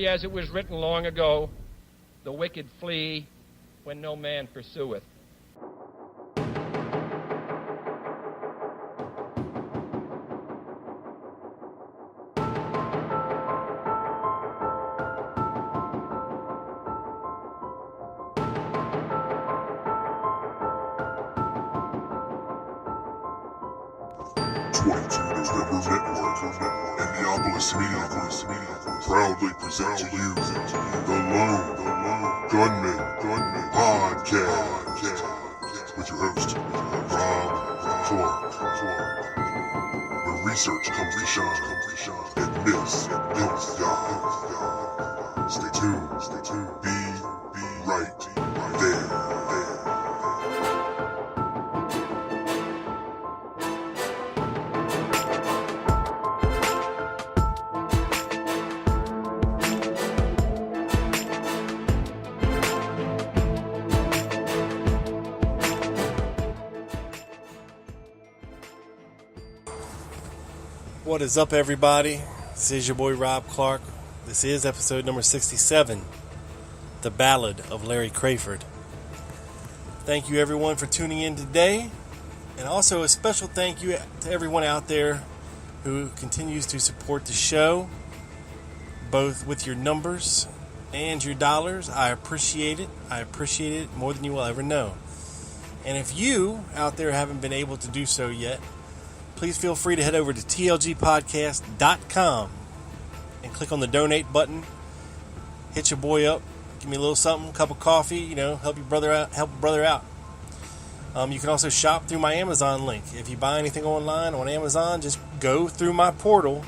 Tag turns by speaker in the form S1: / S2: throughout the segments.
S1: truly as it was written long ago, the wicked flee when no man pursueth.
S2: Proudly present to you the Lone Gunman Podcast with your host, Rob Clark, where research comes to shine and myths don't die. Stay tuned, be right there.
S3: What is up, everybody? This is your boy Rob Clark. This is episode number 67, The Ballad of Larry Crawford. Thank you, everyone, for tuning in today. And also a special thank you to everyone out there who continues to support the show, both with your numbers and your dollars. I appreciate it. I appreciate it more than you will ever know. And if you out there haven't been able to do so yet, please feel free to head over to tlgpodcast.com and click on the donate button. Hit your boy up. Give me a little something, cup of coffee, help your brother out. You can also shop through my Amazon link. If you buy anything online on Amazon, just go through my portal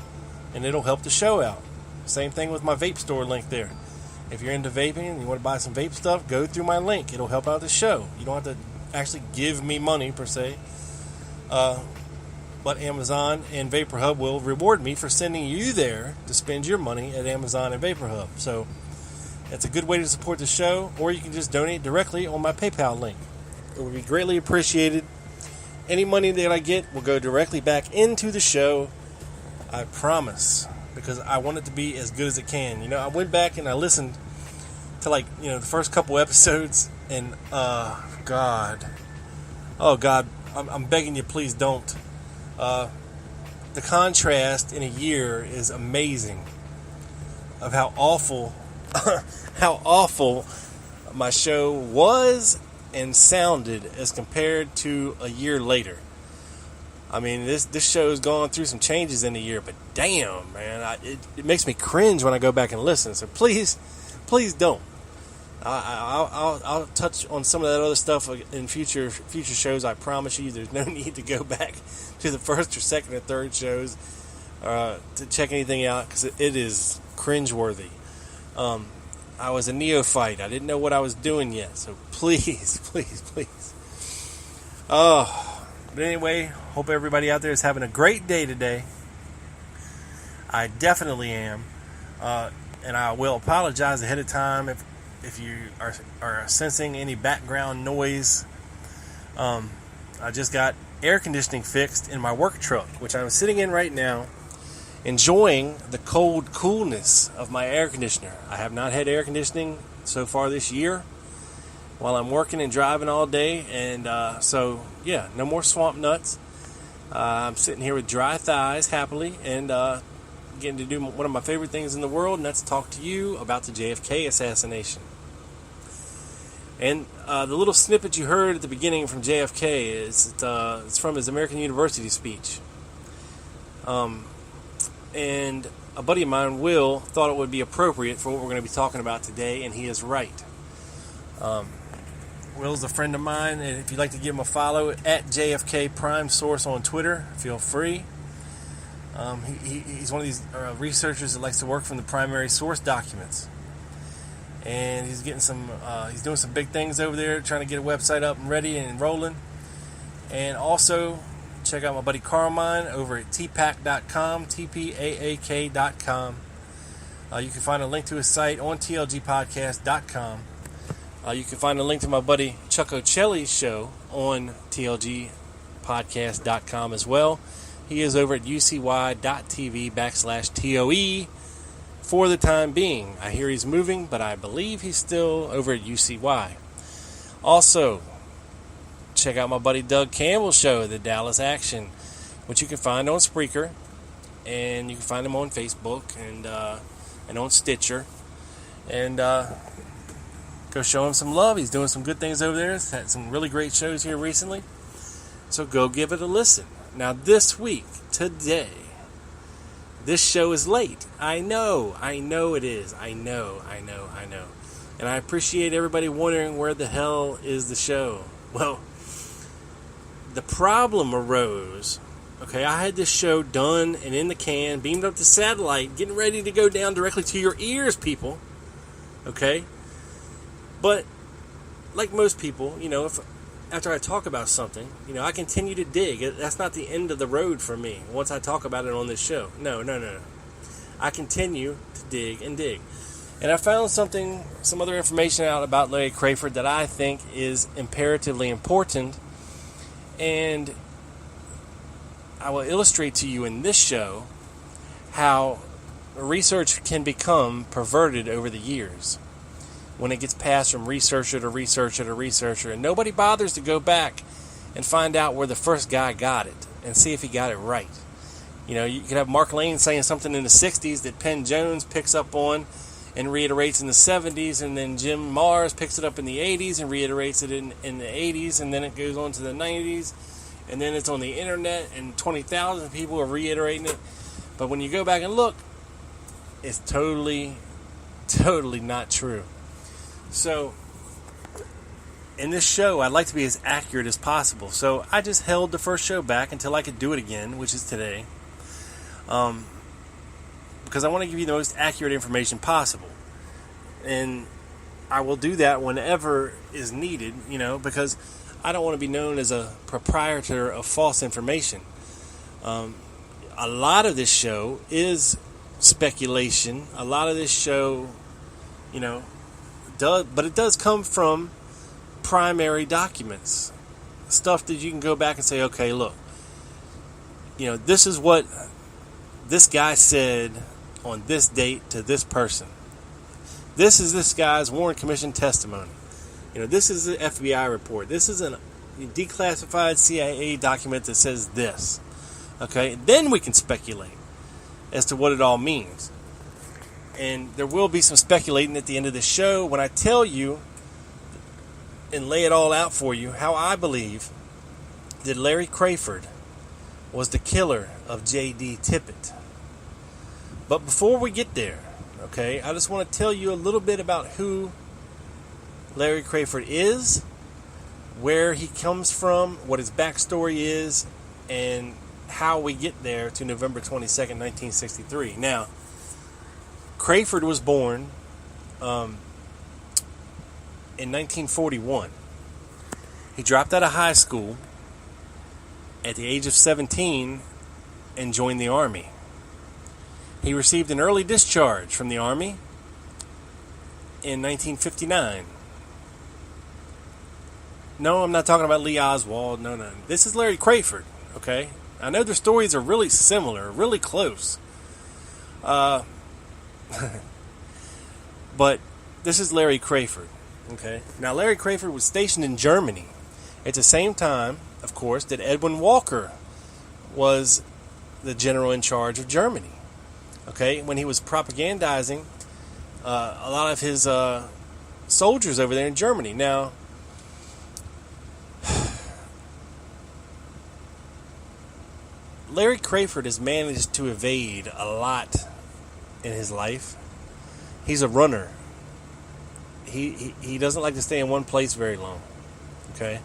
S3: and it'll help the show out. Same thing with my vape store link there. If you're into vaping and you want to buy some vape stuff, go through my link. It'll help out the show. You don't have to actually give me money per se. But Amazon and VaporHub will reward me for sending you there to spend your money at Amazon and VaporHub. So it's a good way to support the show, or you can just donate directly on my PayPal link. It would be greatly appreciated. Any money that I get will go directly back into the show. I promise, because I want it to be as good as it can. I went back and I listened to the first couple episodes, and God, I'm begging you, please don't. The contrast in a year is amazing of how awful my show was and sounded as compared to a year later. I mean, this show's gone through some changes in a year, but damn, man, it makes me cringe when I go back and listen. So please don't. I'll touch on some of that other stuff in future shows. I promise you, there's no need to go back to the first or second or third shows to check anything out, because it is cringeworthy. I was a neophyte. I didn't know what I was doing yet, so please. But anyway, hope everybody out there is having a great day today. I definitely am, and I will apologize ahead of time if you are sensing any background noise. I just got air conditioning fixed in my work truck, which I'm sitting in right now, enjoying the cold coolness of my air conditioner. I have not had air conditioning so far this year while I'm working and driving all day, and no more swamp nuts. I'm sitting here with dry thighs happily, and getting to do one of my favorite things in the world, and that's talk to you about the JFK assassination. And the little snippet you heard at the beginning from JFK it's from his American University speech. And a buddy of mine, Will, thought it would be appropriate for what we're going to be talking about today, and he is right. Will's a friend of mine, and if you'd like to give him a follow at JFK Prime Source on Twitter, feel free. He's one of these researchers that likes to work from the primary source documents. And he's getting he's doing some big things over there, trying to get a website up and ready and rolling. And also, check out my buddy Carmine over at tpack.com, tpaak.com. You can find a link to his site on tlgpodcast.com. You can find a link to my buddy Chuck Ocelli's show on tlgpodcast.com as well. He is over at ucy.tv/TOE. for the time being. I hear he's moving, but I believe he's still over at UCY. Also, check out my buddy Doug Campbell's show, The Dallas Action, which you can find on Spreaker, and you can find him on Facebook and on Stitcher. And go show him some love. He's doing some good things over there. He's had some really great shows here recently. So go give it a listen. Now this week, today, this show is late. I know it is. I know. And I appreciate everybody wondering where the hell is the show. Well, the problem arose. Okay, I had this show done and in the can, beamed up to satellite, getting ready to go down directly to your ears, people. Okay? But, like most people, if after I talk about something, I continue to dig. That's not the end of the road for me once I talk about it on this show. No. I continue to dig and dig. And I found some other information out about Larry Crawford that I think is imperatively important. And I will illustrate to you in this show how research can become perverted over the years when it gets passed from researcher to researcher to researcher, and nobody bothers to go back and find out where the first guy got it and see if he got it right. You could have Mark Lane saying something in the 60s that Penn Jones picks up on and reiterates in the 70s, and then Jim Mars picks it up in the 80s and reiterates it in the 80s, and then it goes on to the 90s, and then it's on the internet, and 20,000 people are reiterating it. But when you go back and look, it's totally not true. So, in this show, I'd like to be as accurate as possible. So, I just held the first show back until I could do it again, which is today. Because I want to give you the most accurate information possible. And I will do that whenever is needed, because I don't want to be known as a proprietor of false information. A lot of this show is speculation. A lot of this show, but it does come from primary documents, stuff that you can go back and say, okay, look, this is what this guy said on this date to this person. This is this guy's Warren Commission testimony. This is the FBI report. This is a declassified CIA document that says this. Okay, then we can speculate as to what it all means. And there will be some speculating at the end of the show when I tell you and lay it all out for you how I believe that Larry Crawford was the killer of J.D. Tippit. But before we get there, okay, I just want to tell you a little bit about who Larry Crawford is, where he comes from, what his backstory is, and how we get there to November 22nd, 1963. Now, Crawford was born in 1941. He dropped out of high school at the age of 17 and joined the Army. He received an early discharge from the Army in 1959. No, I'm not talking about Lee Oswald. No. This is Larry Crawford, okay? I know their stories are really similar, really close. But this is Larry Crawford, okay? Now, Larry Crawford was stationed in Germany at the same time, of course, that Edwin Walker was the general in charge of Germany, okay? When he was propagandizing a lot of his soldiers over there in Germany. Now, Larry Crawford has managed to evade a lot in his life. He's a runner. He doesn't like to stay in one place very long. Okay?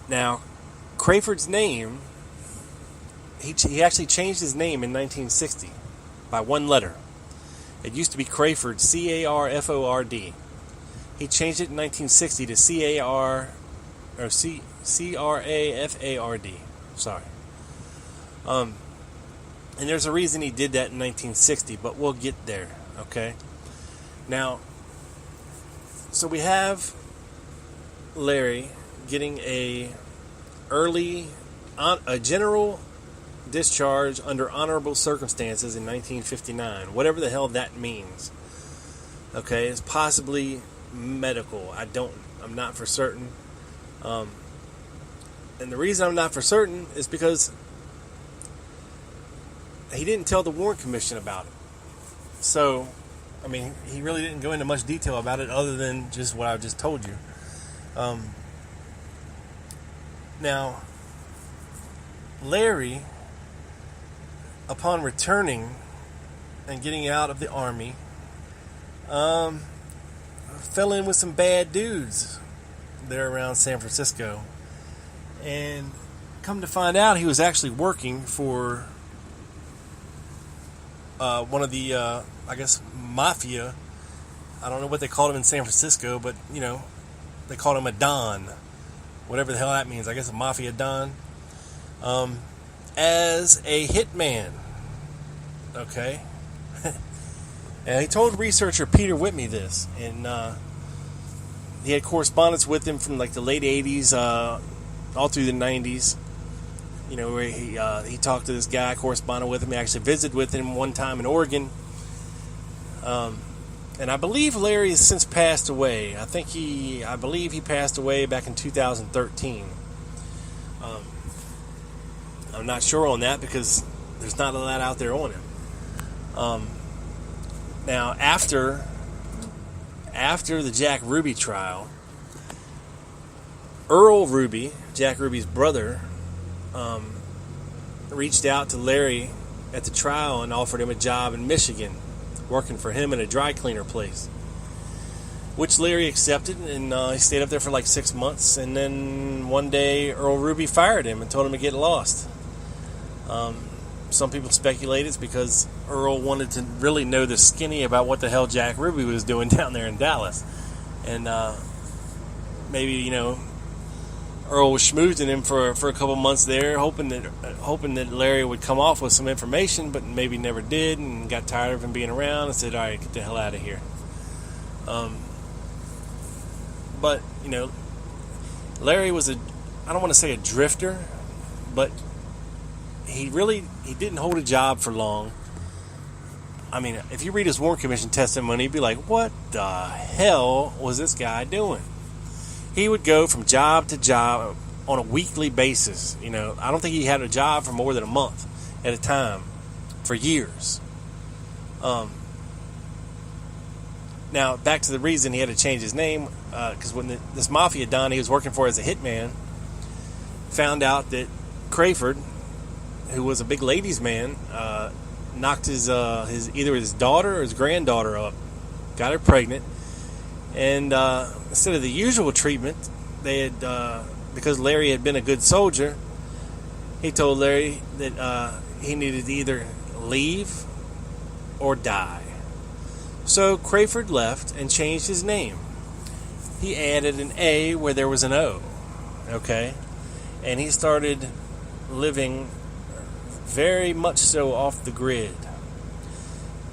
S3: Now, Crawford's name, he actually changed his name in 1960 by one letter. It used to be Crawford, C-A-R-F-O-R-D. He changed it in 1960 to C-R-A-F-A-R-D. Sorry. And there's a reason he did that in 1960, but we'll get there, okay? Now, so we have Larry getting a general discharge under honorable circumstances in 1959. Whatever the hell that means. Okay, it's possibly medical. I'm not for certain. And the reason I'm not for certain is because he didn't tell the Warren Commission about it. So, I mean, he really didn't go into much detail about it other than just what I just told you. Now, Larry, upon returning and getting out of the Army, fell in with some bad dudes there around San Francisco. And come to find out, he was actually working for one of the, I guess, mafia. I don't know what they called him in San Francisco, but, you know, they called him a Don. Whatever the hell that means. I guess a mafia Don. As a hitman. Okay? And he told researcher Peter Whitney this. And he had correspondence with him from like the late 80s, all through the 90s. You know, where he talked to this guy, corresponded with him. He actually visited with him one time in Oregon. And I believe Larry has since passed away. I believe he passed away back in 2013. I'm not sure on that because there's not a lot out there on him. Now, after the Jack Ruby trial, Earl Ruby, Jack Ruby's brother, reached out to Larry at the trial and offered him a job in Michigan, working for him in a dry cleaner place, which Larry accepted, and he stayed up there for like 6 months. And then one day, Earl Ruby fired him and told him to get lost. Some people speculate it's because Earl wanted to really know the skinny about what the hell Jack Ruby was doing down there in Dallas. And maybe, you know, Earl was schmoozing him for a couple months there, hoping that Larry would come off with some information, but maybe never did, and got tired of him being around and said, all right, get the hell out of here. But, you know, Larry was I don't want to say a drifter, but he didn't hold a job for long. I mean, if you read his Warren Commission testimony, you'd be like, what the hell was this guy doing? He would go from job to job on a weekly basis. You know, I don't think he had a job for more than a month at a time for years. Now, back to the reason he had to change his name, because when this mafia don he was working for as a hitman found out that Crawford, who was a big ladies' man, knocked his either his daughter or his granddaughter up, got her pregnant, and instead of the usual treatment, they had because Larry had been a good soldier, he told Larry that he needed to either leave or die. So Crawford left and changed his name. He added an A where there was an O. Okay? And he started living very much so off the grid.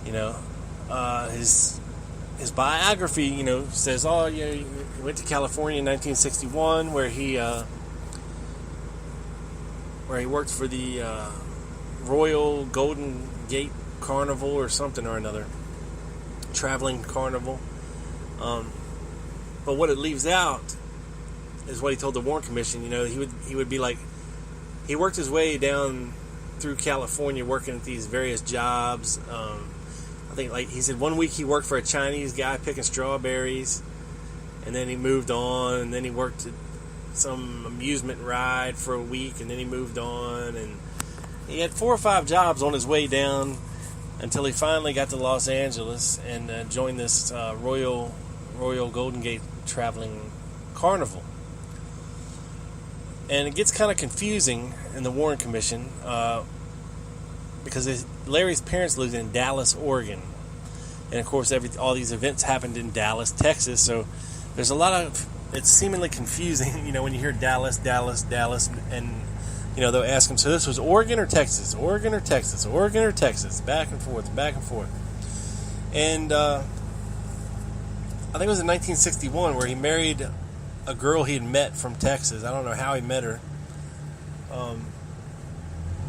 S3: You know, his biography, you know, says, oh, yeah, he went to California in 1961 where he worked for the Royal Golden Gate Carnival or something or another, traveling carnival. But what it leaves out is what he told the Warren Commission. You know, he would be like, he worked his way down through California working at these various jobs. I think, like he said, one week he worked for a Chinese guy picking strawberries, and then he moved on, and then he worked at some amusement ride for a week, and then he moved on, and he had 4 or 5 jobs on his way down until he finally got to Los Angeles and joined this Royal Golden Gate traveling carnival. And it gets kind of confusing in the Warren Commission because Larry's parents lived in Dallas, Oregon. And, of course, all these events happened in Dallas, Texas. So there's a lot of... It's seemingly confusing, you know, when you hear Dallas, and, you know, they'll ask them, so this was Oregon or Texas? Oregon or Texas? Oregon or Texas? Back and forth, back and forth. And I think it was in 1961 where he married a girl he had met from Texas. I don't know how he met her.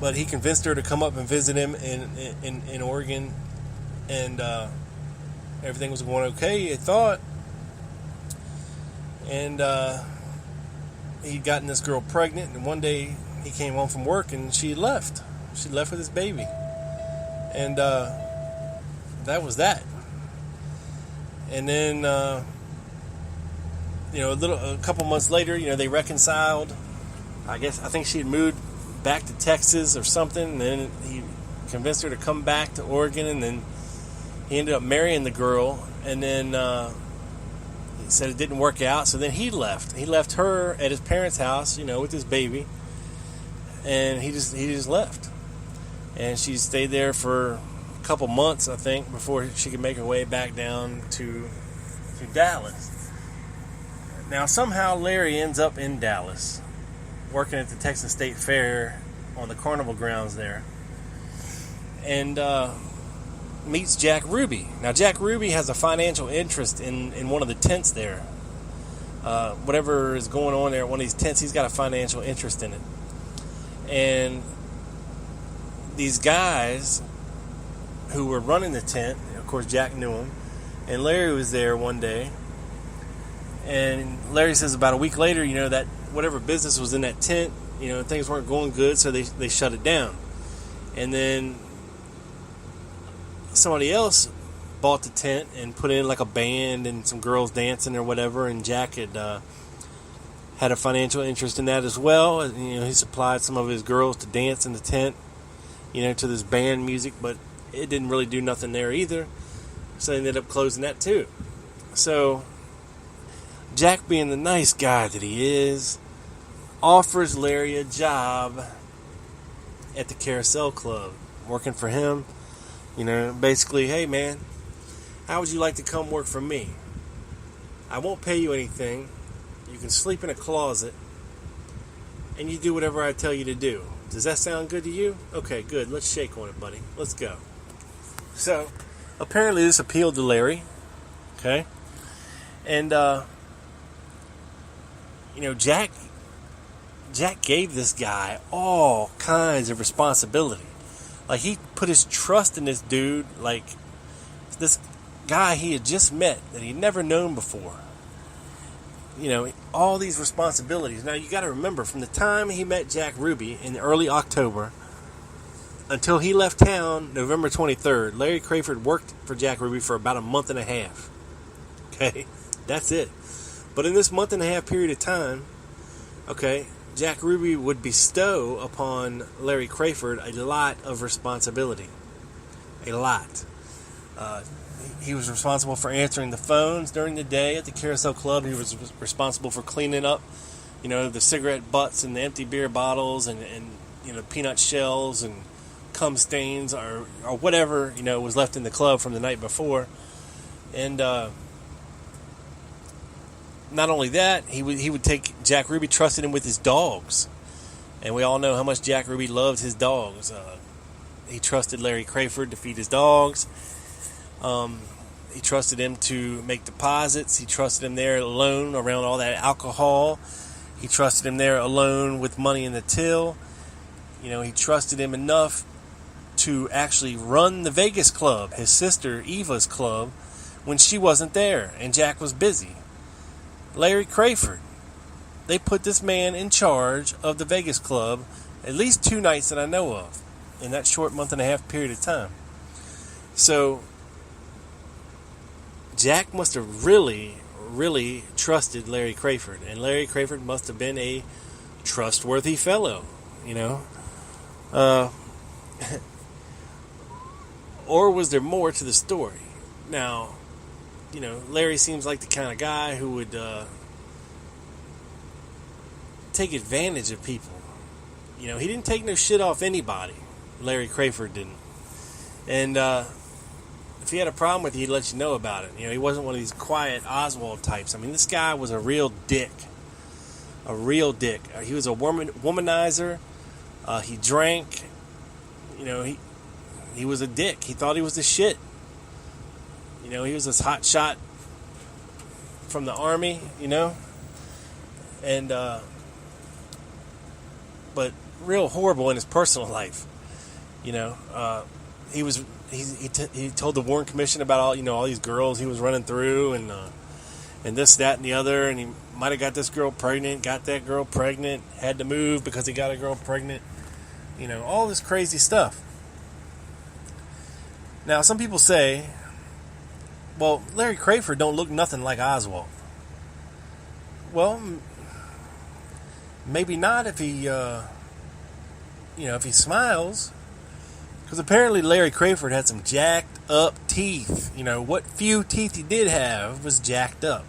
S3: but he convinced her to come up and visit him in Oregon, and everything was going okay, I thought. And he'd gotten this girl pregnant, and one day he came home from work and she left. She left with his baby. And that was that. And then, a couple months later, they reconciled. I think she had moved back to Texas or something, and then he convinced her to come back to Oregon, and then he ended up marrying the girl, and then he said it didn't work out, so then he left. He left her at his parents' house, with his baby, and he just left. And she stayed there for a couple months, I think, before she could make her way back down to Dallas. Now, somehow Larry ends up in Dallas, working at the Texas State Fair on the carnival grounds there, and meets Jack Ruby. Now, Jack Ruby has a financial interest in one of the tents there. Whatever is going on there at one of these tents, he's got a financial interest in it. And these guys who were running the tent, of course, Jack knew them, and Larry was there one day. And Larry says about a week later, that whatever business was in that tent, things weren't going good, so they shut it down. And then somebody else bought the tent and put in like a band and some girls dancing or whatever, and Jack had a financial interest in that as well. He supplied some of his girls to dance in the tent, to this band music, but it didn't really do nothing there either, so they ended up closing that too. So Jack, being the nice guy that he is, offers Larry a job at the Carousel Club, working for him. Basically, hey man, how would you like to come work for me? I won't pay you anything. You can sleep in a closet, and you do whatever I tell you to do. Does that sound good to you? Okay, good. Let's shake on it, buddy. Let's go. So, apparently this appealed to Larry. Okay? And, Jack gave this guy all kinds of responsibility. Like, he put his trust in this dude, like this guy he had just met that he'd never known before. All these responsibilities. Now, you got to remember, from the time he met Jack Ruby in early October until he left town November 23rd, Larry Crawford worked for Jack Ruby for about a month and a half. Okay? That's it. But in this month and a half period of time, okay, Jack Ruby would bestow upon Larry Crawford a lot of responsibility. A lot. He was responsible for answering the phones during the day at the Carousel Club. He was responsible for cleaning up, the cigarette butts and the empty beer bottles and peanut shells and cum stains or whatever, was left in the club from the night before. And not only that, he would take Jack Ruby, trusted him with his dogs. And we all know how much Jack Ruby loved his dogs. He trusted Larry Crawford to feed his dogs. He trusted him to make deposits. He trusted him there alone around all that alcohol. He trusted him there alone with money in the till. He trusted him enough to actually run the Vegas club, his sister Eva's club, when she wasn't there and Jack was busy. Larry Crawford. They put this man in charge of the Vegas club at least 2 nights that I know of in that short month and a half period of time. So Jack must have really, really trusted Larry Crawford, and Larry Crawford must have been a trustworthy fellow, or was there more to the story? Now, Larry seems like the kind of guy who would take advantage of people. He didn't take no shit off anybody. Larry Crawford didn't. And if he had a problem with you, he'd let you know about it. He wasn't one of these quiet Oswald types. I mean, this guy was a real dick. A real dick. He was a womanizer. He drank. He was a dick. He thought he was the shit. He was this hot shot from the army, and but real horrible in his personal life. You know, he told the Warren Commission about all these girls he was running through and this, that, and the other, and he might have got this girl pregnant, got that girl pregnant, had to move because he got a girl pregnant. You know, all this crazy stuff. Now, some people say, well, Larry Crawford don't look nothing like Oswald. Well, maybe not if he, if he smiles. Because apparently Larry Crawford had some jacked up teeth. You know, what few teeth he did have was jacked up.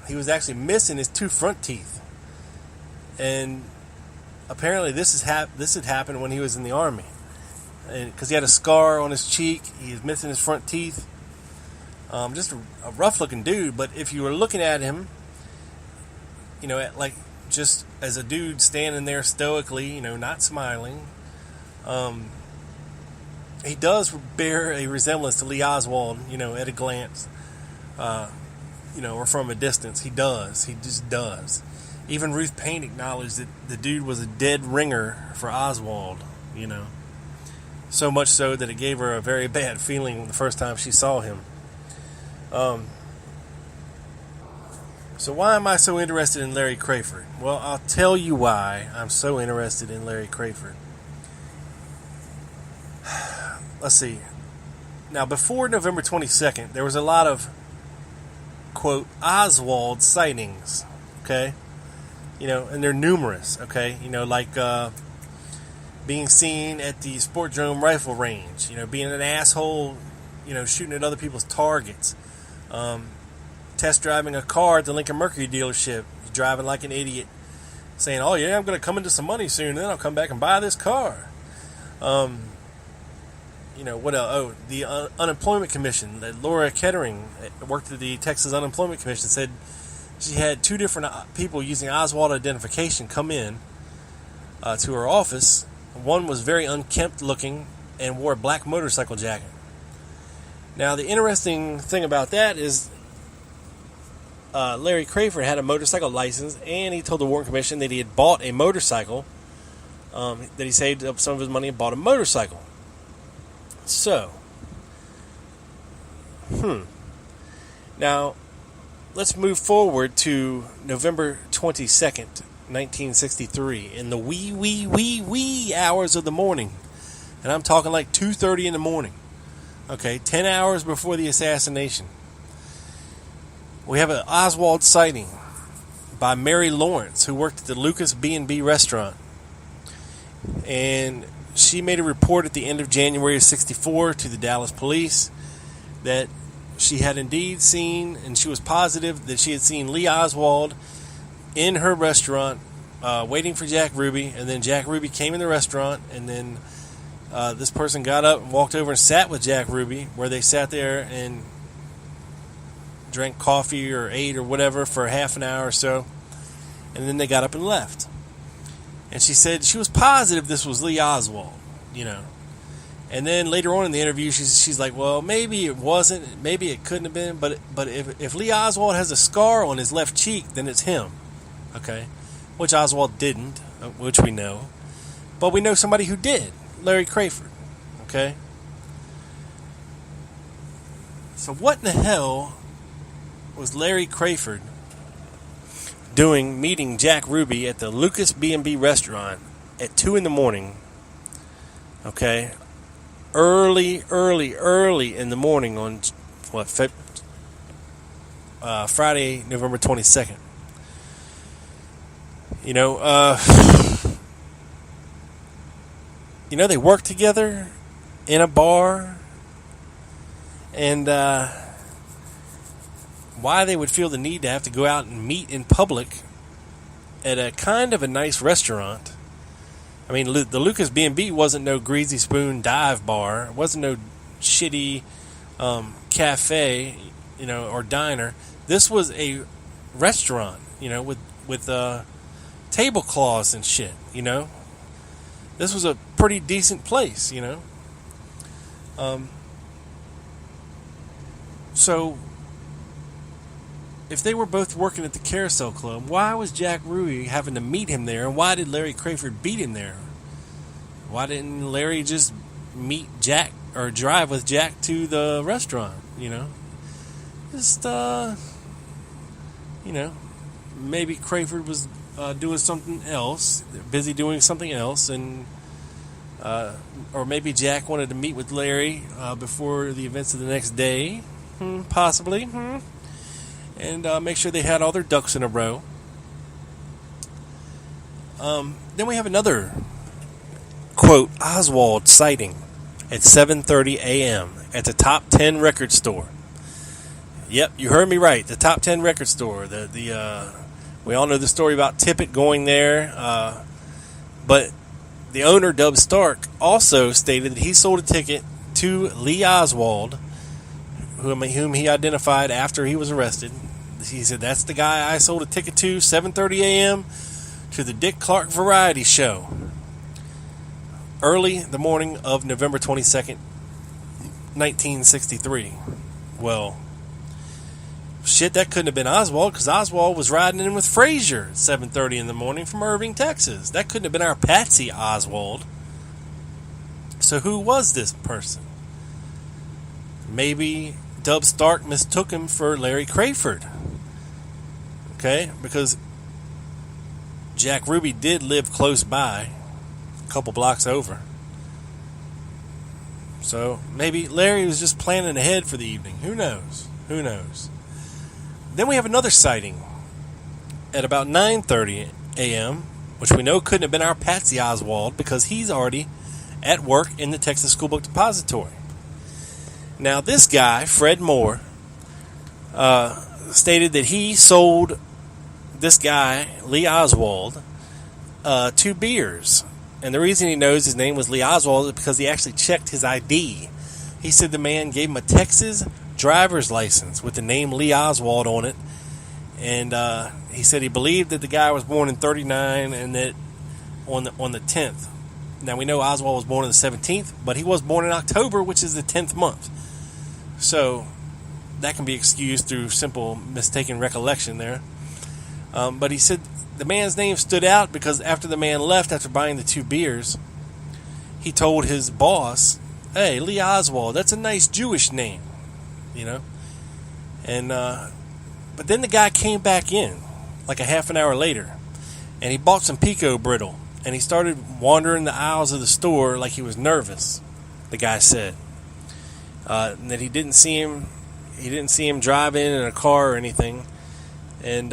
S3: He was actually missing his 2 front teeth. And apparently this had happened when he was in the Army. Because he had a scar on his cheek. He was missing his front teeth. Just a rough-looking dude. But if you were looking at him, like just as a dude standing there stoically, not smiling, he does bear a resemblance to Lee Oswald, at a glance, or from a distance. He does. He just does. Even Ruth Payne acknowledged that the dude was a dead ringer for Oswald, So much so that it gave her a very bad feeling the first time she saw him. So why am I so interested in Larry Crawford? Well, I'll tell you why I'm so interested in Larry Crawford. Let's see. Now, before November 22nd, there was a lot of, quote, Oswald sightings, okay? And they're numerous, okay? Like being seen at the Sportdrome rifle range, being an asshole, shooting at other people's targets, test driving a car at the Lincoln Mercury dealership, driving like an idiot, saying, oh yeah, I'm going to come into some money soon, and then I'll come back and buy this car. What else? Oh, the Unemployment Commission, that Laura Kettering worked at the Texas Unemployment Commission, said she had 2 different people using Oswald identification come in to her office. One was very unkempt looking and wore a black motorcycle jacket. Now, the interesting thing about that is Larry Crawford had a motorcycle license, and he told the Warren Commission that he had bought a motorcycle, that he saved up some of his money and bought a motorcycle. So, now, let's move forward to November 22nd, 1963, in the wee hours of the morning. And I'm talking like 2:30 in the morning. Okay, 10 hours before the assassination. We have an Oswald sighting by Mary Lawrence, who worked at the Lucas B&B restaurant. And she made a report at the end of January of 64 to the Dallas police that she had indeed seen, and she was positive that she had seen Lee Oswald in her restaurant waiting for Jack Ruby, and then Jack Ruby came in the restaurant, and then this person got up and walked over and sat with Jack Ruby, where they sat there and drank coffee or ate or whatever for half an hour or so, and then they got up and left. And she said she was positive this was Lee Oswald, And then later on in the interview, she's like, well, maybe it wasn't, maybe it couldn't have been, but if Lee Oswald has a scar on his left cheek, then it's him, okay? Which Oswald didn't, which we know. But we know somebody who did, Larry Crawford, okay? So what in the hell was Larry Crawford doing meeting Jack Ruby at the Lucas B&B restaurant at 2 in the morning, okay? Early in the morning on, Friday, November 22nd. They worked together in a bar, and why they would feel the need to have to go out and meet in public at a kind of a nice restaurant. I mean, the Lucas B&B wasn't no Greasy Spoon dive bar. It wasn't no shitty cafe, or diner. This was a restaurant, with tablecloths and shit, This was a pretty decent place, So if they were both working at the Carousel Club, why was Jack Ruby having to meet him there, and why did Larry Crawford beat him there? Why didn't Larry just meet Jack or drive with Jack to the restaurant? Just maybe Crawford was doing something else, busy doing something else, and or maybe Jack wanted to meet with Larry before the events of the next day, possibly, and make sure they had all their ducks in a row. Then we have another quote Oswald sighting at 7:30 a.m. at the Top 10 record store. Yep, you heard me right. The Top 10 record store. We all know the story about Tippit going there, but the owner, Dub Stark, also stated that he sold a ticket to Lee Oswald, whom he identified after he was arrested. He said, "That's the guy I sold a ticket to, 7:30 a.m. to the Dick Clark Variety Show, early the morning of November 22nd, 1963. Well, shit, that couldn't have been Oswald, because Oswald was riding in with Frazier at 7:30 in the morning from Irving, Texas. That couldn't have been our Patsy Oswald. So who was this person? Maybe Dub Stark mistook him for Larry Crawford. Okay, because Jack Ruby did live close by, a couple blocks over. So maybe Larry was just planning ahead for the evening. Who knows? Who knows? Then we have another sighting at about 9:30 a.m., which we know couldn't have been our Patsy Oswald, because he's already at work in the Texas School Book Depository. Now, this guy, Fred Moore, stated that he sold this guy, Lee Oswald, 2 beers. And the reason he knows his name was Lee Oswald is because he actually checked his ID. He said the man gave him a Texas driver's license with the name Lee Oswald on it. And he said he believed that the guy was born in 1939 and that on the 10th. Now, we know Oswald was born on the 17th, but he was born in October, which is the 10th month. So that can be excused through simple mistaken recollection there. But he said the man's name stood out because after the man left, after buying the 2 beers, he told his boss, "Hey, Lee Oswald, that's a nice Jewish name," And but then the guy came back in like a half an hour later, and he bought some Pico brittle, and he started wandering the aisles of the store like he was nervous. The guy said and that he didn't see him drive in a car or anything, and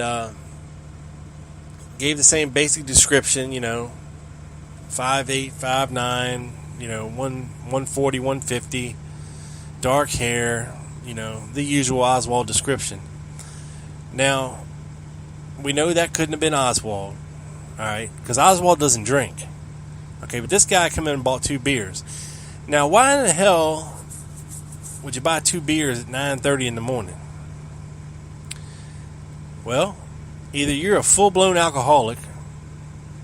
S3: gave the same basic description, 5'8", 5'9", 140, 150, dark hair, the usual Oswald description. Now, we know that couldn't have been Oswald, all right, because Oswald doesn't drink. Okay, but this guy come in and bought 2 beers. Now, why in the hell would you buy 2 beers at 9:30 in the morning? Well, either you're a full-blown alcoholic,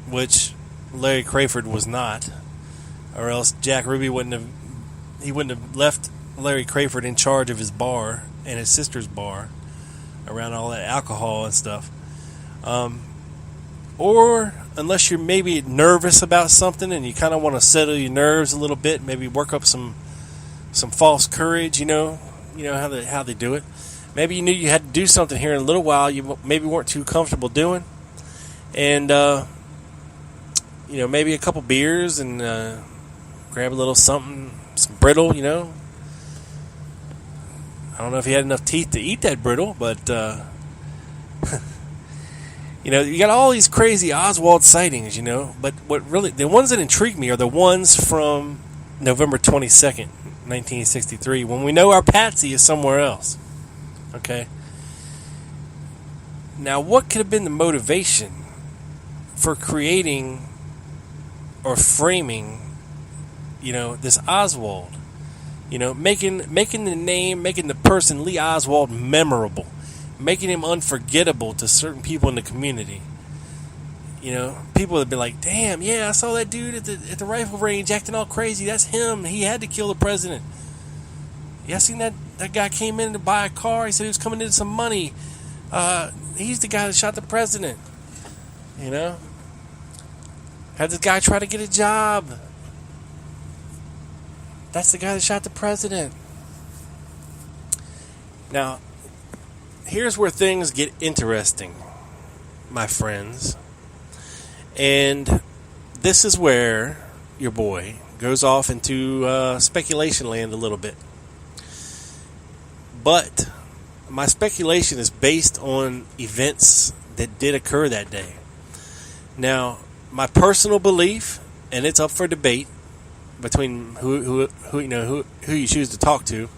S3: which Larry Crawford was not, or else Jack Ruby wouldn't have left Larry Crawford in charge of his bar and his sister's bar around all that alcohol and stuff. Or unless you're maybe nervous about something and you kind of want to settle your nerves a little bit, maybe work up some false courage, how they do it. Maybe you knew you had to do something here in a little while you maybe weren't too comfortable doing. And, maybe a couple beers and grab a little something, some brittle, I don't know if he had enough teeth to eat that brittle, but, you got all these crazy Oswald sightings, but what really, the ones that intrigue me are the ones from November 22nd, 1963, when we know our Patsy is somewhere else. Okay. Now, what could have been the motivation for creating or framing, this Oswald? Making the name, making the person Lee Oswald memorable, making him unforgettable to certain people in the community. People would be like, "Damn, yeah, I saw that dude at the rifle range acting all crazy. That's him. He had to kill the president. Yeah, I seen that guy came in to buy a car. He said he was coming into some money. He's the guy that shot the president. You know? Had this guy try to get a job. That's the guy that shot the president. Now, here's where things get interesting, my friends. And this is where your boy goes off into speculation land a little bit. But my speculation is based on events that did occur that day. Now, my personal belief, and it's up for debate between who you choose to talk to,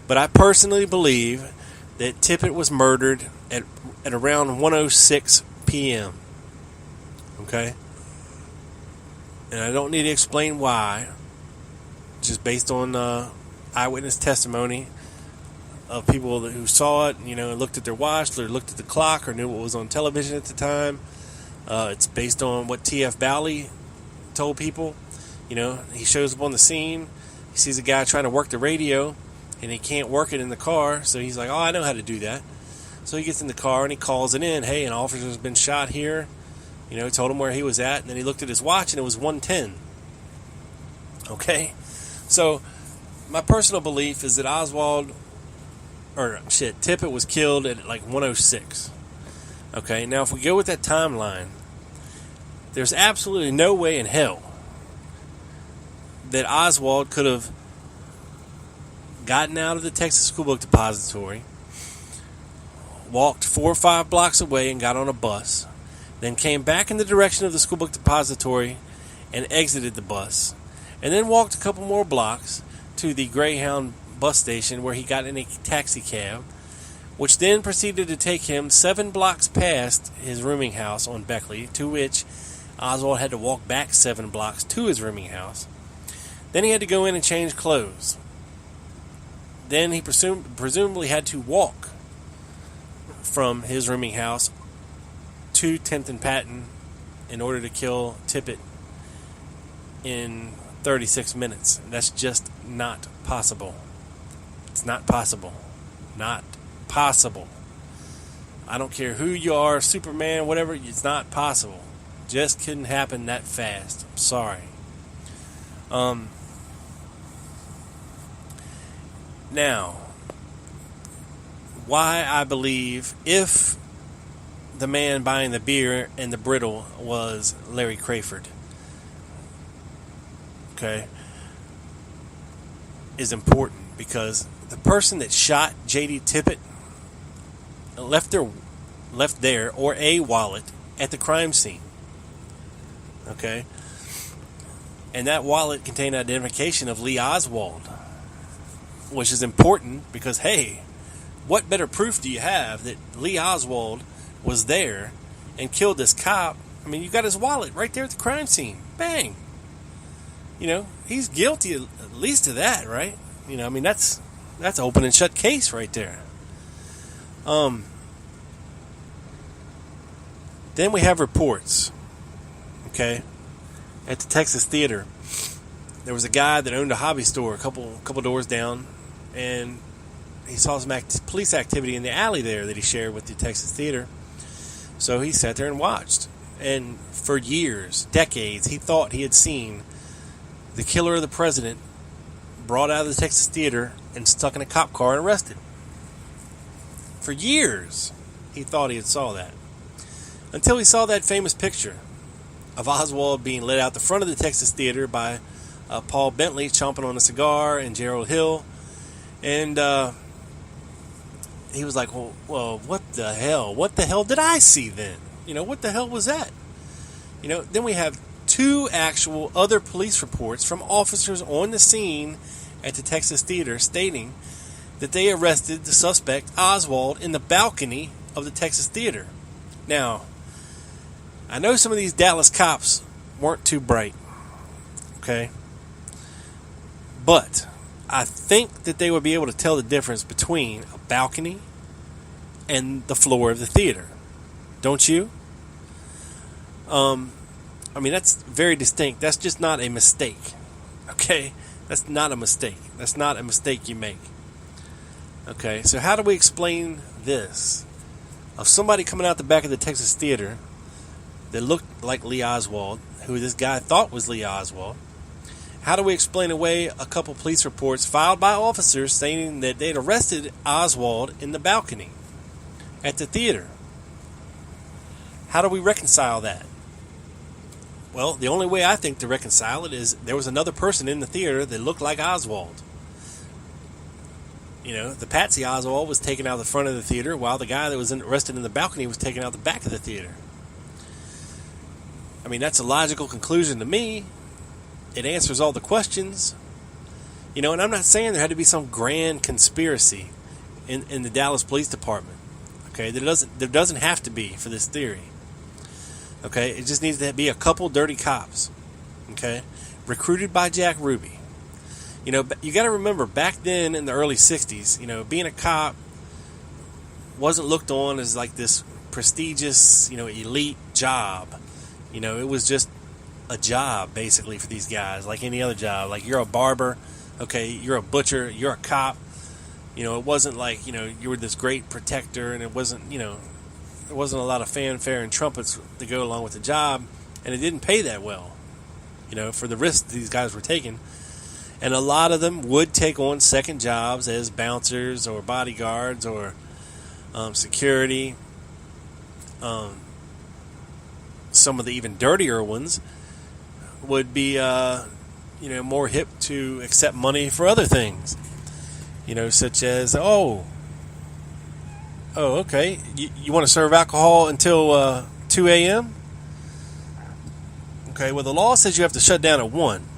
S3: but I personally believe that Tippit was murdered at around 1:06 p.m. Okay? And I don't need to explain why, just based on eyewitness testimony of people who saw it, looked at their watch, or looked at the clock, or knew what was on television at the time. It's based on what T.F. Ballad told people. He shows up on the scene, he sees a guy trying to work the radio, and he can't work it in the car, so he's like, oh, I know how to do that. So he gets in the car and he calls it in. Hey, an officer's been shot here. Told him where he was at, and then he looked at his watch, and it was 1:10. Okay? So, my personal belief is that Tippit was killed at like 1:06. Okay? Now, if we go with that timeline, there's absolutely no way in hell that Oswald could have gotten out of the Texas School Book Depository, walked 4 or 5 blocks away and got on a bus, then came back in the direction of the School Book Depository and exited the bus, and then walked a couple more blocks to the Greyhound bus station where he got in a taxi cab, which then proceeded to take him 7 blocks past his rooming house on Beckley, to which Oswald had to walk back 7 blocks to his rooming house. Then he had to go in and change clothes. Then he presumably had to walk from his rooming house to 10th and Patton in order to kill Tippit in 36 minutes. That's just not possible. It's not possible. Not possible. I don't care who you are, Superman, whatever, it's not possible. Just couldn't happen that fast. I'm sorry. Now, why I believe if the man buying the beer and the brittle was Larry Crawford, okay, is important because the person that shot J.D. Tippit left their or a wallet at the crime scene. Okay? And that wallet contained identification of Lee Oswald, which is important because, hey, what better proof do you have that Lee Oswald was there and killed this cop? I mean, you got his wallet right there at the crime scene. Bang! He's guilty at least of that, right? That's an open and shut case right there. Then we have reports, okay, at the Texas Theater. There was a guy that owned a hobby store a couple doors down, and he saw some police activity in the alley there that he shared with the Texas Theater. So he sat there and watched. And for years, decades, he thought he had seen the killer of the president brought out of the Texas Theater and stuck in a cop car and arrested. For years, he thought he had saw that. Until he saw that famous picture of Oswald being led out the front of the Texas Theater by Paul Bentley chomping on a cigar and Gerald Hill. And he was like, well, what the hell? What the hell did I see then? What the hell was that? Then we have 2 actual other police reports from officers on the scene at the Texas Theater stating that they arrested the suspect, Oswald, in the balcony of the Texas Theater. Now, I know some of these Dallas cops weren't too bright, okay? But I think that they would be able to tell the difference between a balcony and the floor of the theater. Don't you? That's very distinct. That's just not a mistake. Okay? That's not a mistake. That's not a mistake you make. Okay, so how do we explain this? of somebody coming out the back of the Texas Theater that looked like Lee Oswald, who this guy thought was Lee Oswald. How do we explain away a couple police reports filed by officers saying that they'd arrested Oswald in the balcony at the theater? How do we reconcile that? Well, the only way I think to reconcile it is there was another person in the theater that looked like Oswald. You know, the Patsy Oswald was taken out the front of the theater, while the guy that was arrested in the balcony was taken out the back of the theater. I mean, that's a logical conclusion to me. It answers all the questions. You know, and I'm not saying there had to be some grand conspiracy in the Dallas Police Department. Okay, there doesn't have to be for this theory. Okay, it just needs to be a couple dirty cops. Okay, recruited by Jack Ruby. You know, you got to remember, back then in the early 60s, you know, being a cop wasn't looked on as like this prestigious, you know, elite job. You know, it was just a job, basically, for these guys, like any other job. Like, you're a barber, okay, you're a butcher, you're a cop. You know, it wasn't like, you know, you were this great protector, and it wasn't, you know, there wasn't a lot of fanfare and trumpets to go along with the job, and it didn't pay that well, you know, for the risks these guys were taking. And a lot of them would take on second jobs as bouncers or bodyguards or security. Some of the even dirtier ones would be, you know, more hip to accept money for other things. You know, such as, okay, you want to serve alcohol until 2 a.m.? Okay, well, the law says you have to shut down at 1.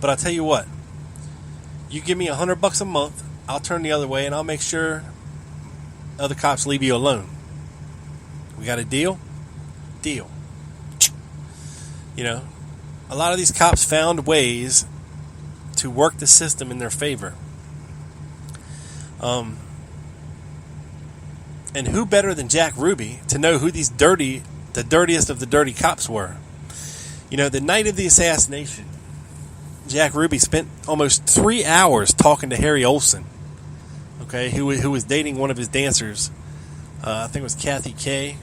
S3: But I'll tell you what, you give me $100 a month, I'll turn the other way, and I'll make sure other cops leave you alone. We got a deal? Deal. You know, a lot of these cops found ways to work the system in their favor. And who better than Jack Ruby to know who the dirtiest of the dirty cops were? You know, the night of the assassination, Jack Ruby spent almost 3 hours talking to Harry Olsen, okay, who was dating one of his dancers. I think it was Kathy Kay.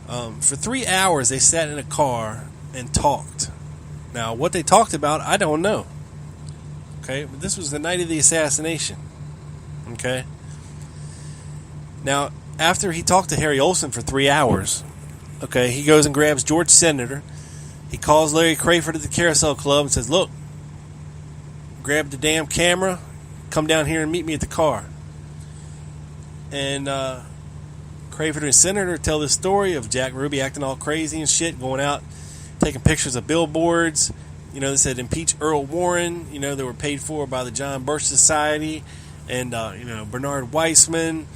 S3: For 3 hours, they sat in a car and talked. Now, what they talked about, I don't know. Okay, but this was the night of the assassination. Okay. Now, after he talked to Harry Olsen for 3 hours, okay, he goes and grabs George Senator. He calls Larry Crawford at the Carousel Club and says, "Look, grab the damn camera, come down here and meet me at the car." And Crawford and Senator tell this story of Jack Ruby acting all crazy and shit, going out, taking pictures of billboards. You know, they said impeach Earl Warren. You know, they were paid for by the John Birch Society and, you know, Bernard Weissman.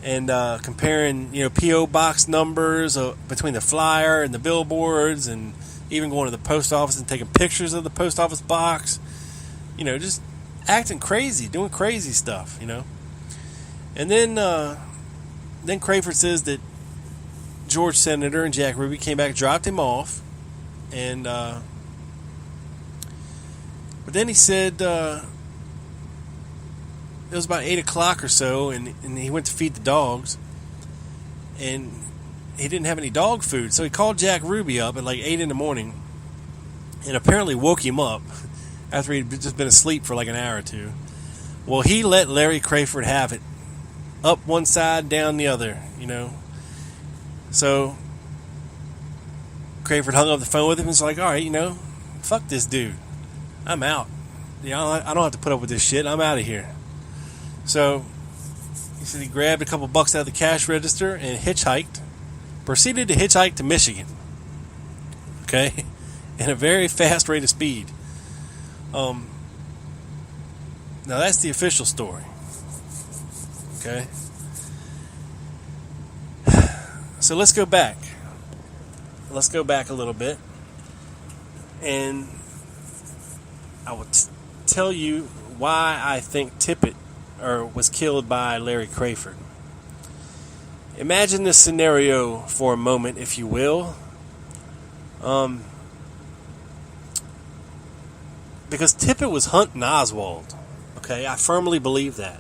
S3: And comparing, you know, P.O. box numbers between the flyer and the billboards, and even going to the post office and taking pictures of the post office box. You know, just acting crazy, doing crazy stuff, you know. And then Crawford says that George Senator and Jack Ruby came back, dropped him off, and but then he said it was about 8 o'clock or so, and he went to feed the dogs, and he didn't have any dog food, so he called Jack Ruby up at like 8 in the morning, and apparently woke him up after he'd just been asleep for like an hour or two. Well, he let Larry Crawford have it, up one side, down the other, you know. So Crawford hung up the phone with him and was like, "All right, you know, fuck this dude, I'm out. You know, I don't have to put up with this shit. I'm out of here." So he said he grabbed a couple bucks out of the cash register and proceeded to hitchhike to Michigan. Okay, at a very fast rate of speed. Now that's the official story. Okay. So let's go back. Let's go back a little bit, and I will tell you why I think Tippit was killed by Larry Crawford. Imagine this scenario for a moment, if you will. Because Tippit was hunting Oswald. Okay, I firmly believe that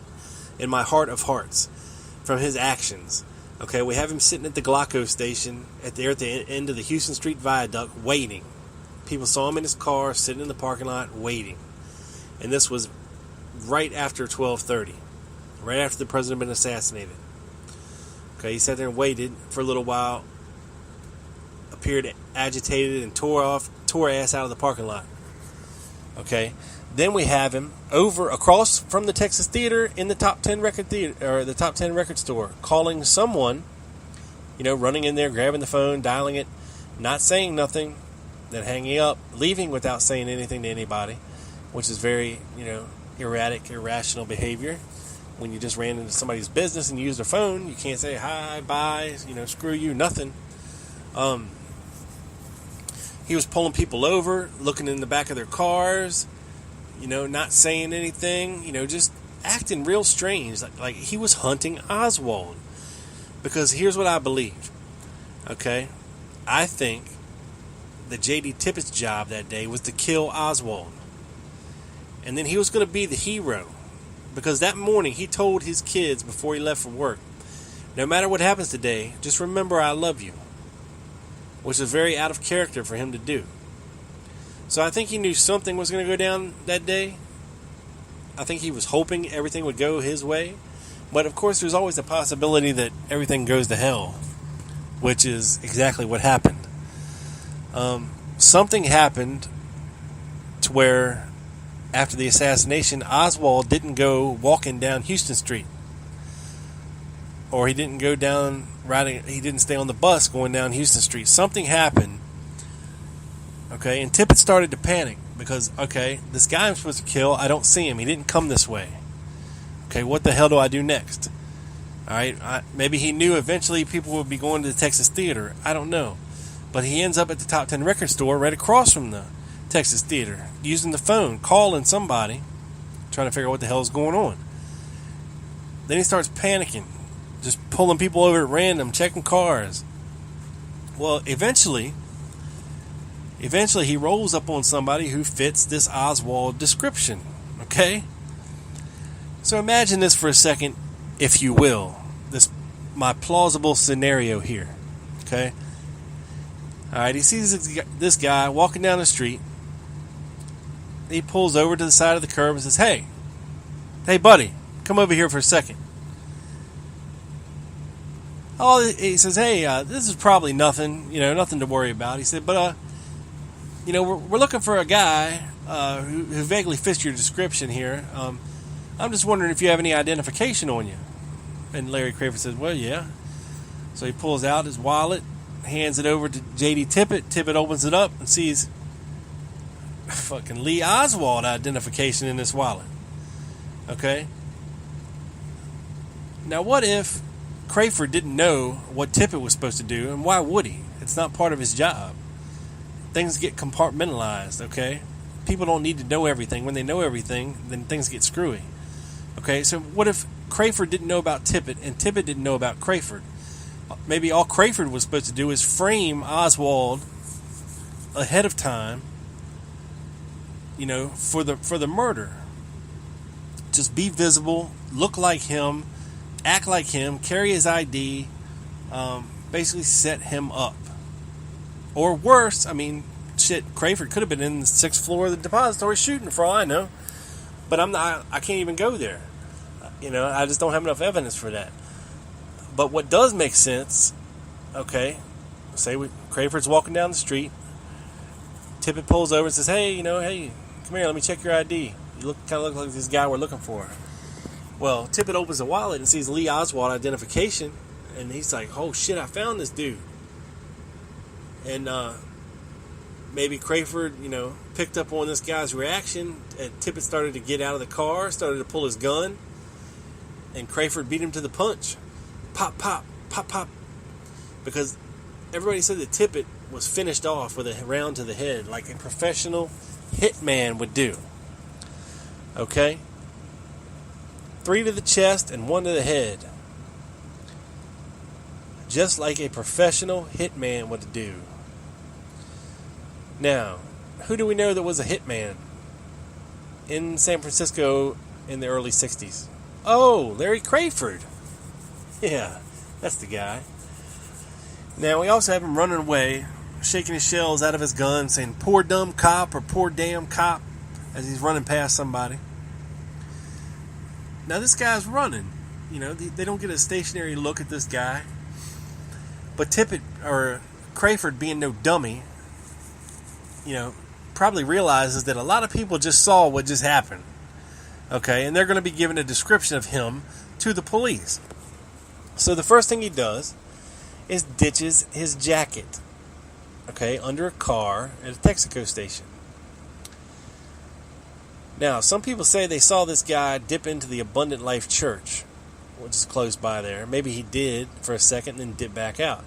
S3: in my heart of hearts from his actions. Okay, we have him sitting at the Glocco station at the end of the Houston Street Viaduct waiting. People saw him in his car sitting in the parking lot waiting. And this was right after 12:30, right after the president had been assassinated. Okay, he sat there and waited for a little while, appeared agitated, and tore ass out of the parking lot. Okay, then we have him over across from the Texas Theater in the Top 10 record theater, or the Top 10 record store, calling someone, running in there, grabbing the phone, dialing it, not saying nothing, then hanging up, leaving without saying anything to anybody, which is very, erratic, irrational behavior. When you just ran into somebody's business and you use their phone, you can't say hi, bye, screw you, nothing. He was pulling people over, looking in the back of their cars, not saying anything, just acting real strange, like he was hunting Oswald. Because here's what I believe, okay? I think that J.D. Tippit's job that day was to kill Oswald. And then he was going to be the hero. Because that morning he told his kids before he left for work, no matter what happens today, just remember I love you. Which is very out of character for him to do. So I think he knew something was going to go down that day. I think he was hoping everything would go his way. But of course there's always the possibility that everything goes to hell. Which is exactly what happened. Something happened to where after the assassination, Oswald didn't go walking down Houston Street. Or he didn't go down he didn't stay on the bus going down Houston Street. Something happened. Okay, and Tippit started to panic because, okay, this guy I'm supposed to kill, I don't see him. He didn't come this way. Okay, what the hell do I do next? Alright, maybe he knew eventually people would be going to the Texas Theater. I don't know. But he ends up at the Top 10 record store right across from the Texas Theater, using the phone, calling somebody, trying to figure out what the hell is going on. Then he starts panicking, just pulling people over at random, checking cars. Well, eventually he rolls up on somebody who fits this Oswald description. Okay? So imagine this for a second, if you will. My plausible scenario here. Okay? Alright, he sees this guy walking down the street. He pulls over to the side of the curb and says, Hey buddy, come over here for a second. Oh, he says, hey, this is probably nothing, nothing to worry about. He said, but, we're looking for a guy who vaguely fits your description here. I'm just wondering if you have any identification on you. And Larry Crawford says, well, yeah. So he pulls out his wallet, hands it over to J.D. Tippit. Tippit opens it up and sees fucking Lee Oswald identification in this wallet. Okay? Now, what if Crawford didn't know what Tippit was supposed to do, and why would he? It's not part of his job. Things get compartmentalized, okay? People don't need to know everything. When they know everything, then things get screwy. Okay, so what if Crawford didn't know about Tippit, and Tippit didn't know about Crawford? Maybe all Crawford was supposed to do is frame Oswald ahead of time, for the murder. Just be visible, look like him, act like him, carry his ID, basically set him up. Or worse, Crawford could have been in the 6th floor of the depository shooting for all I know. But I can't even go there. I just don't have enough evidence for that. But what does make sense, okay, say Crawford's walking down the street, Tippit pulls over and says, hey, come here, let me check your ID. You kind of look like this guy we're looking for. Well, Tippit opens the wallet and sees Lee Oswald identification, and he's like, oh shit, I found this dude. And maybe Crawford, picked up on this guy's reaction, and Tippit started to get out of the car, started to pull his gun, and Crawford beat him to the punch. Pop, pop, pop, pop. Because everybody said that Tippit was finished off with a round to the head, like a professional hitman would do. Okay? 3 to the chest and 1 to the head. Just like a professional hitman would do. Now, who do we know that was a hitman in San Francisco in the early 60s? Oh, Larry Crawford. Yeah, That's the guy. Now, we also have him running away, shaking his shells out of his gun, saying, "Poor dumb cop," or "Poor damn cop," as he's running past somebody. Now, this guy's running. You know, they don't get a stationary look at this guy. But Tippit, or Crawford, being no dummy, you know, probably realizes that a lot of people just saw what just happened. Okay, and they're going to be giving a description of him to the police. So the first thing he does is ditches his jacket, okay, under a car at a Texaco station. Now, some people say they saw this guy dip into the Abundant Life Church, which is close by there. Maybe he did for a second and then dip back out.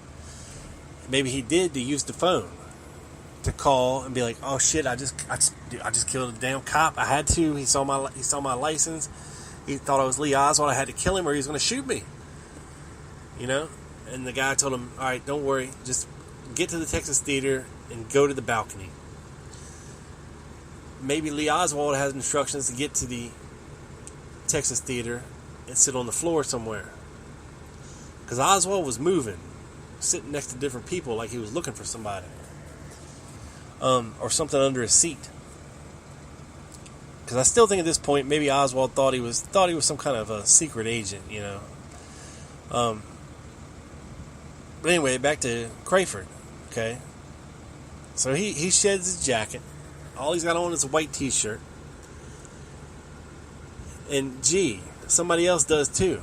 S3: Maybe he did to use the phone to call and be like, "Oh shit, I just killed a damn cop. I had to. He saw my license. He thought I was Lee Oswald. I had to kill him or he was going to shoot me." You know? And the guy told him, "All right, don't worry. Just get to the Texas Theater and go to the balcony." Maybe Lee Oswald has instructions to get to the Texas Theater and sit on the floor somewhere. Because Oswald was moving, sitting next to different people like he was looking for somebody. Or something under his seat. Because I still think at this point, maybe Oswald thought he was some kind of a secret agent, you know. But anyway, back to Crawford, okay? So he sheds his jacket. All he's got on is a white t-shirt. And gee, somebody else does too.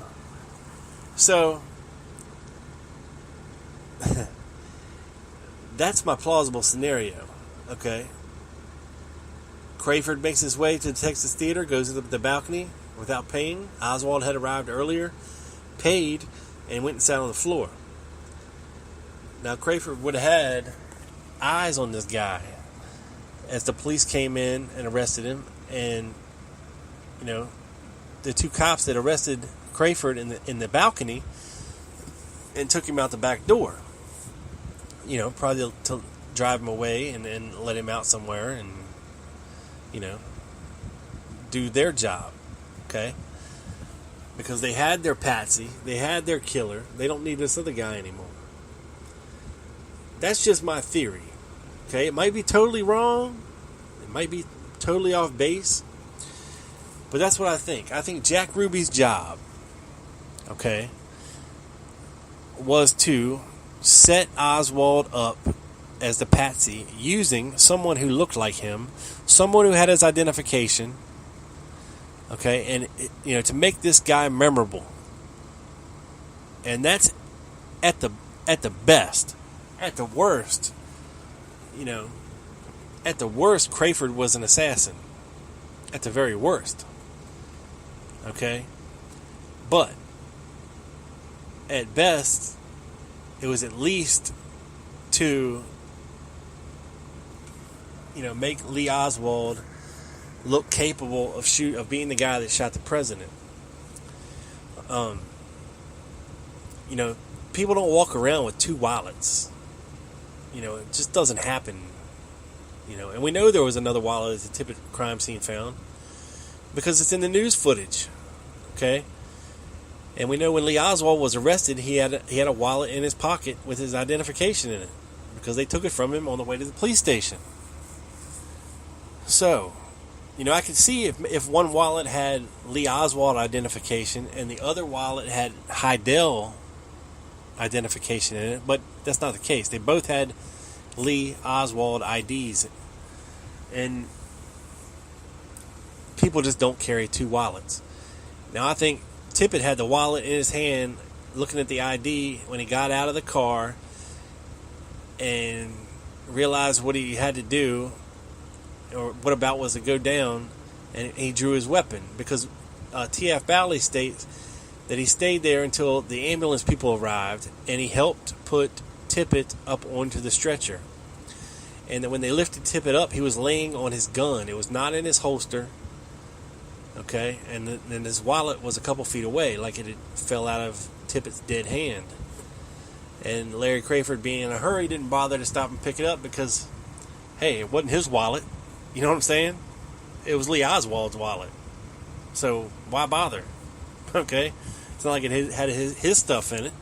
S3: So that's my plausible scenario, okay? Crawford makes his way to the Texas Theater, goes to the balcony without paying. Oswald had arrived earlier, paid, and went and sat on the floor. Now, Crawford would have had eyes on this guy as the police came in and arrested him. And, you know, the two cops that arrested Crawford in the balcony and took him out the back door. You know, probably to drive him away and then let him out somewhere and, you know, do their job. Okay? Because they had their patsy. They had their killer. They don't need this other guy anymore. That's just my theory. Okay? It might be totally wrong. It might be totally off base. But that's what I think. I think Jack Ruby's job, okay, was to set Oswald up as the patsy using someone who looked like him, someone who had his identification, okay, and, you know, to make this guy memorable. And that's at the best. At the worst, you know, at the worst, Crawford was an assassin. At the very worst. Okay? But at best, it was at least to, you know, make Lee Oswald look capable of being the guy that shot the president. You know, people don't walk around with two wallets. You know, it just doesn't happen. You know, and we know there was another wallet at the Tippit crime scene found because it's in the news footage. Okay? And we know when Lee Oswald was arrested, he had a wallet in his pocket with his identification in it because they took it from him on the way to the police station. So, you know, I could see if one wallet had Lee Oswald identification and the other wallet had Heidel identification in it, but that's not the case. They both had Lee Oswald IDs, and people just don't carry two wallets. Now, I think Tippit had the wallet in his hand looking at the ID when he got out of the car and realized what he had to do, or what about was to go down, and he drew his weapon because T.F. Ballad states that he stayed there until the ambulance people arrived, and he helped put Tippit up onto the stretcher. And that when they lifted Tippit up, he was laying on his gun. It was not in his holster. Okay? And then his wallet was a couple feet away, like it had fell out of Tippit's dead hand. And Larry Crawford, being in a hurry, didn't bother to stop and pick it up because, hey, it wasn't his wallet. You know what I'm saying? It was Lee Oswald's wallet. So why bother? Okay? It's not like it had his stuff in it.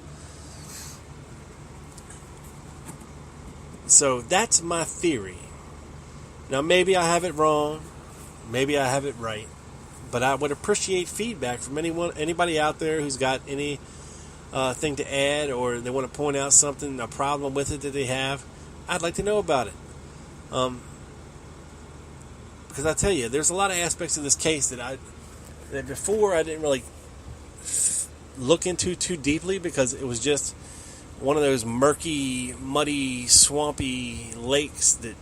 S3: So that's my theory. Now, maybe I have it wrong. Maybe I have it right. But I would appreciate feedback from anybody out there who's got any thing to add, or they want to point out something, a problem with it that they have. I'd like to know about it. Because I tell you, there's a lot of aspects of this case that before I didn't really look into too deeply, because it was just one of those murky, muddy, swampy lakes that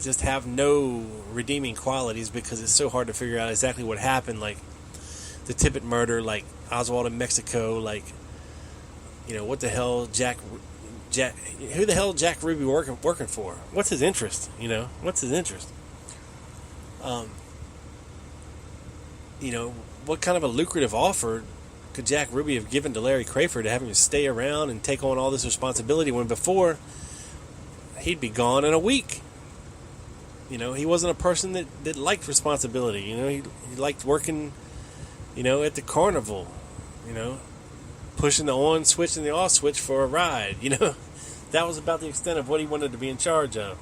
S3: just have no redeeming qualities, because it's so hard to figure out exactly what happened, like the Tippit murder, like Oswald in Mexico, like, what the hell who the hell Jack Ruby working for? What's his interest? What's his interest? What kind of a lucrative offer could Jack Ruby have given to Larry Crawford to have him stay around and take on all this responsibility, when before he'd be gone in a week? He wasn't a person that liked responsibility. He liked working, at the carnival, pushing the on switch and the off switch for a ride. That was about the extent of what he wanted to be in charge of.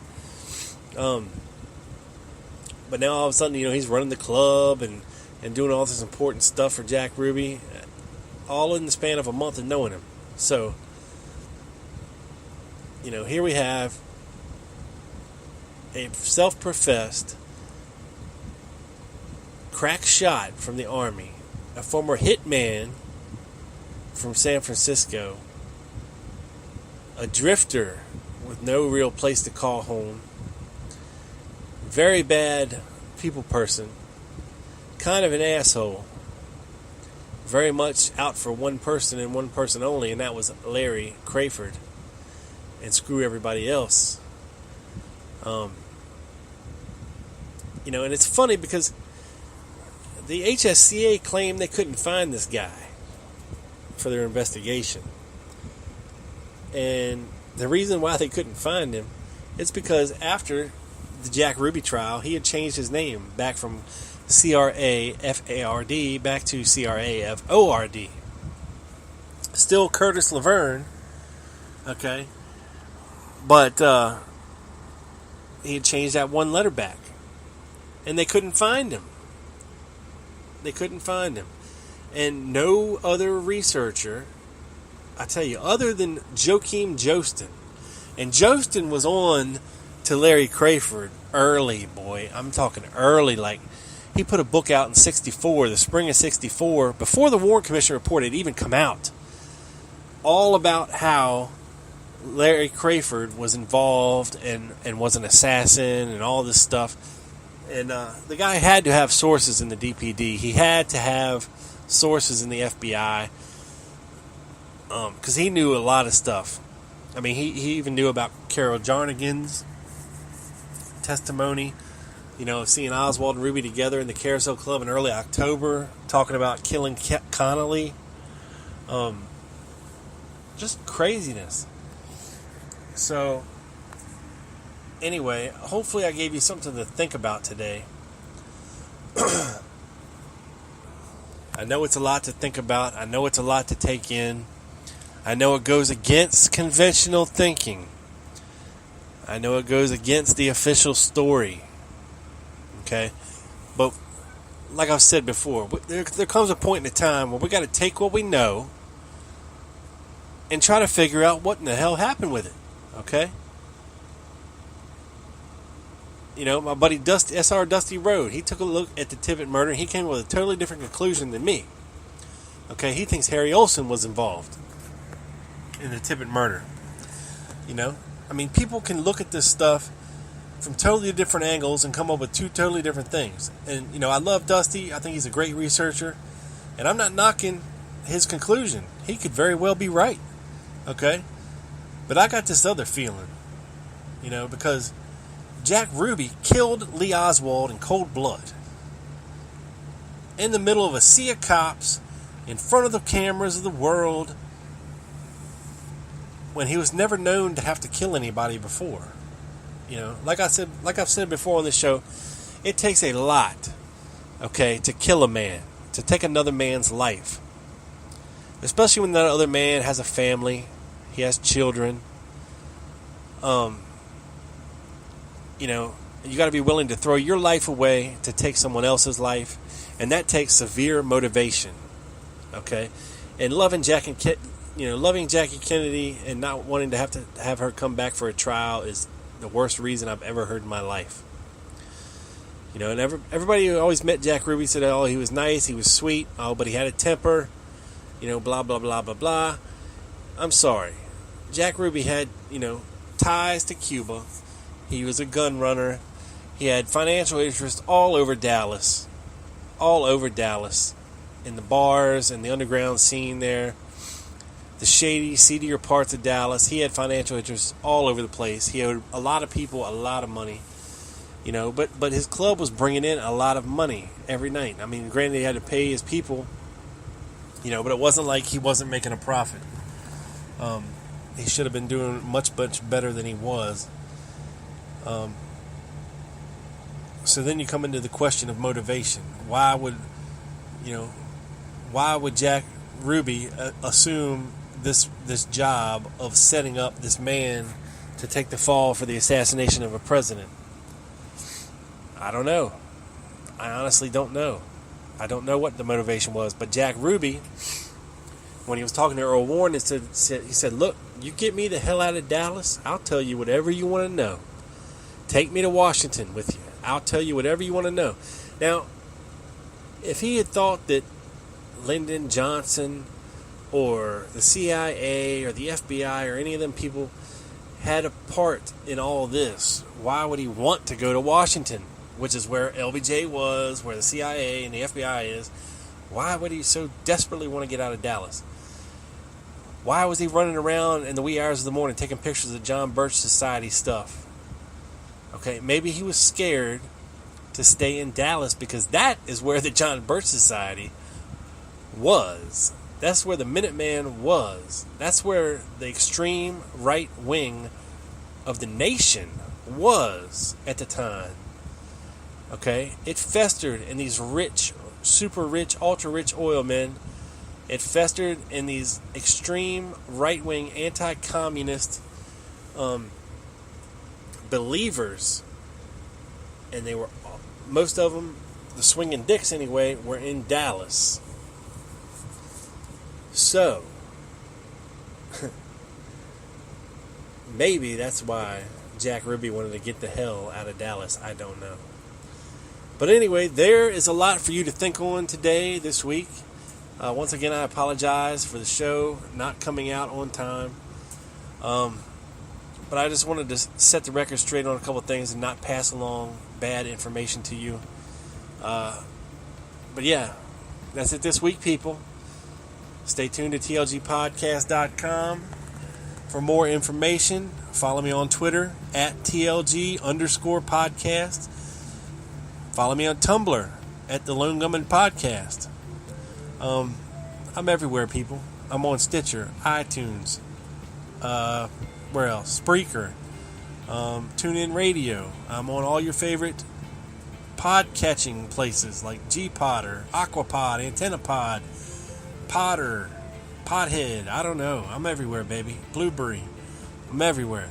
S3: But now all of a sudden, he's running the club and doing all this important stuff for Jack Ruby, all in the span of a month of knowing him. So, here we have a self-professed crack shot from the Army, a former hitman from San Francisco, a drifter with no real place to call home, very bad people person, kind of an asshole, very much out for one person and one person only, and that was Larry Crawford, and screw everybody else. And it's funny because the HSCA claimed they couldn't find this guy for their investigation. And the reason why they couldn't find him is because after the Jack Ruby trial, he had changed his name back from Crafard back to Craford. Still Curtis Laverne, okay? But he had changed that one letter back. And they couldn't find him. And no other researcher, I tell you, other than Joachim Jostin. And Jostin was on to Larry Crawford early, boy. I'm talking early. Like, he put a book out in '64, the spring of '64, before the Warren Commission report had even come out, all about how Larry Crawford was involved and was an assassin and all this stuff. And the guy had to have sources in the DPD. He had to have sources in the FBI, because he knew a lot of stuff. I mean, he even knew about Carol Jarnigan's testimony, seeing Oswald and Ruby together in the Carousel Club in early October, talking about killing Connolly. Just craziness. So, anyway, hopefully I gave you something to think about today. I know it's a lot to think about. I know it's a lot to take in. I know it goes against conventional thinking. I know it goes against the official story. Okay? But, like I've said before, there comes a point in time where we got to take what we know and try to figure out what in the hell happened with it. Okay? My buddy SR Dusty Road, he took a look at the Tippit murder, and he came with a totally different conclusion than me. Okay, he thinks Harry Olsen was involved in the Tippit murder. I mean, people can look at this stuff from totally different angles and come up with two totally different things. And, I love Dusty. I think he's a great researcher. And I'm not knocking his conclusion. He could very well be right. Okay? But I got this other feeling. Because Jack Ruby killed Lee Oswald in cold blood. In the middle of a sea of cops, in front of the cameras of the world, when he was never known to have to kill anybody before. Like I've said before on this show, it takes a lot, okay, to kill a man, to take another man's life. Especially when that other man has a family, he has children. you got to be willing to throw your life away to take someone else's life, and that takes severe motivation. Okay, and loving Jackie Kennedy and not wanting to have her come back for a trial is the worst reason I've ever heard in my life. And everybody who always met Jack Ruby said, oh, he was nice, he was sweet, oh, but he had a temper, blah, blah, blah, blah, blah. I'm sorry. Jack Ruby had, ties to Cuba. He was a gun runner. He had financial interests all over Dallas, in the bars and the underground scene there, the shady, seedier parts of Dallas. He had financial interests all over the place. He owed a lot of people a lot of money, but his club was bringing in a lot of money every night. I mean, granted, he had to pay his people, but it wasn't like he wasn't making a profit. He should have been doing much, much better than he was. So then you come into the question of motivation. Why would Jack Ruby assume this job of setting up this man to take the fall for the assassination of a president? I don't know. I honestly don't know. I don't know what the motivation was. But Jack Ruby, when he was talking to Earl Warren, he said, look, you get me the hell out of Dallas, I'll tell you whatever you want to know. Take me to Washington with you. I'll tell you whatever you want to know. Now, if he had thought that Lyndon Johnson or the CIA or the FBI or any of them people had a part in all this, why would he want to go to Washington, which is where LBJ was, where the CIA and the FBI is? Why would he so desperately want to get out of Dallas? Why was he running around in the wee hours of the morning taking pictures of John Birch Society stuff? Okay, maybe he was scared to stay in Dallas because that is where the John Birch Society was. That's where the Minuteman was. That's where the extreme right wing of the nation was at the time. Okay? It festered in these rich, super rich, ultra rich oil men. It festered in these extreme right wing, anti-communist believers. And they were, most of them, the swinging dicks anyway, were in Dallas. So, maybe that's why Jack Ruby wanted to get the hell out of Dallas. I don't know. But anyway, there is a lot for you to think on today, this week. Once again, I apologize for the show not coming out on time. But I just wanted to set the record straight on a couple of things and not pass along bad information to you. But yeah, that's it this week, people. Stay tuned to TLGpodcast.com for more information. Follow me on Twitter at TLG_podcast. Follow me on Tumblr at the Lone Gunman Podcast. I'm everywhere, people. I'm on Stitcher, iTunes, where else? Spreaker, TuneIn Radio. I'm on all your favorite pod-catching places like G-Podder, Aquapod, AntennaPod, Podder, Podhead. I don't know. I'm everywhere, baby. Blueberry. I'm everywhere.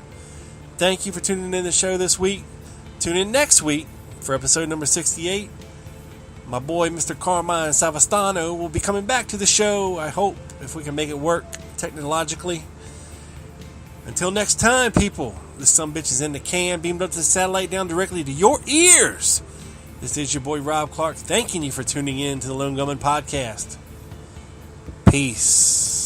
S3: Thank you for tuning in the show this week. Tune in next week for episode number 68. My boy, Mr. Carmine Savastano, will be coming back to the show, I hope, if we can make it work technologically. Until next time, people, this sumbitch is in the can, beamed up to the satellite down directly to your ears. This is your boy, Rob Clark, thanking you for tuning in to the Lone Gunman Podcast. Peace.